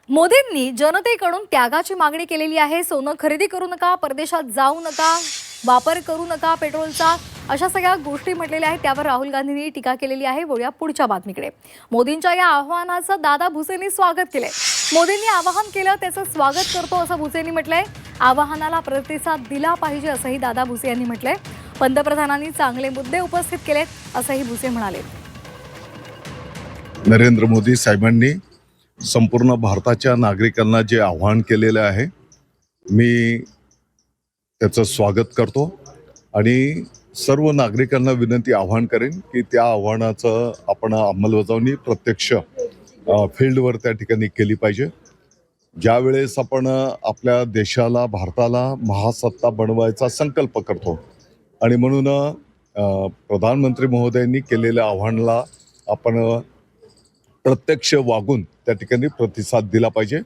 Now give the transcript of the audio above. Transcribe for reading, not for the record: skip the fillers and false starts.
मोदींनी जनतेकडून त्यागाची मागणी केलेली आहे. सोनं खरेदी करू नका, परदेशात जाऊ नका, वापर करू नका पेट्रोलचा, अशा सगळ्या गोष्टी म्हटलेल्या आहेत. त्यावर राहुल गांधींनी टीका केलेली आहे. वळूया पुढच्या बातमीकडे. मोदींच्या या आव्हानाचं दादा भुसेंनी स्वागत केलंय. मोदींनी आवाहन केलं, त्याचं स्वागत करतो असं भुसेंनी म्हटलंय. आवाहनाला प्रतिसाद दिला पाहिजे असंही दादा भुसे यांनी म्हटलंय. पंतप्रधानांनी चांगले मुद्दे उपस्थित केलेत असंही भुसे म्हणाले. नरेंद्र मोदी साहेबांनी संपूर्ण भारताच्या नागरिकांना जे आव्हान केलेले आहे, मी त्याचं स्वागत करतो आणि सर्व नागरिकांना विनंती आव्हान करेन की त्या आव्हानाचं आपण अंमलबजावणी प्रत्यक्ष फील्डवर त्या ठिकाणी केली पाहिजे. ज्यावेळेस आपण आपल्या देशाला, भारताला महासत्ता बनवायचा संकल्प करतो आणि म्हणून प्रधानमंत्री महोदयांनी केलेल्या आव्हानाला आपण प्रत्यक्ष वागून त्या ठिकाणी प्रतिसाद दिला पाहिजे.